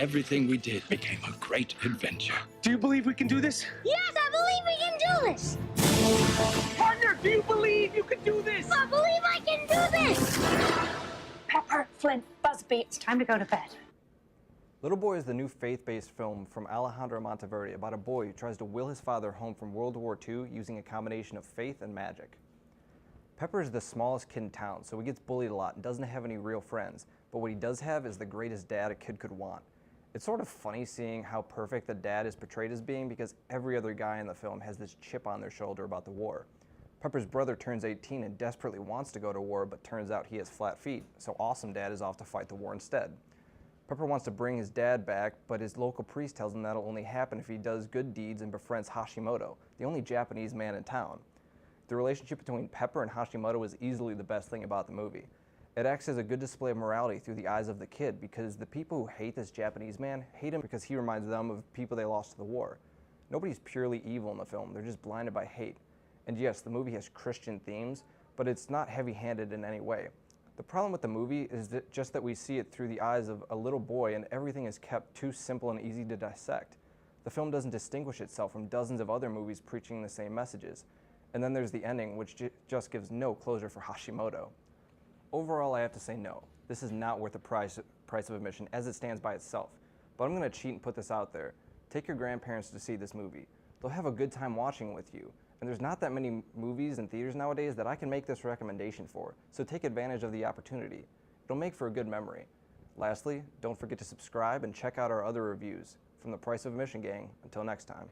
everything we did became a great adventure. Do you believe we can do this? Yes, I believe we can do this! Partner, do you believe you can do this? I believe I can do this! Pepper, Flint, Busby, it's time to go to bed. Little Boy is the new faith-based film from Alejandro Monteverde about a boy who tries to will his father home from World War II using a combination of faith and magic. Pepper is the smallest kid in town, so he gets bullied a lot and doesn't have any real friends, but what he does have is the greatest dad a kid could want. It's sort of funny seeing how perfect the dad is portrayed as being because every other guy in the film has this chip on their shoulder about the war. Pepper's brother turns 18 and desperately wants to go to war, but turns out he has flat feet, so Awesome Dad is off to fight the war instead. Pepper wants to bring his dad back, but his local priest tells him that'll only happen if he does good deeds and befriends Hashimoto, the only Japanese man in town. The relationship between Pepper and Hashimoto is easily the best thing about the movie. It acts as a good display of morality through the eyes of the kid because the people who hate this Japanese man hate him because he reminds them of people they lost to the war. Nobody's purely evil in the film, they're just blinded by hate. And yes, the movie has Christian themes, but it's not heavy-handed in any way. The problem with the movie is just that we see it through the eyes of a little boy and everything is kept too simple and easy to dissect. The film doesn't distinguish itself from dozens of other movies preaching the same messages. And then there's the ending, which just gives no closure for Hashimoto. Overall, I have to say no. This is not worth the price of admission as it stands by itself. But I'm going to cheat and put this out there. Take your grandparents to see this movie. They'll have a good time watching with you. And there's not that many movies in theaters nowadays that I can make this recommendation for, so take advantage of the opportunity. It'll make for a good memory. Lastly, don't forget to subscribe and check out our other reviews. From the Price of Admission gang, until next time.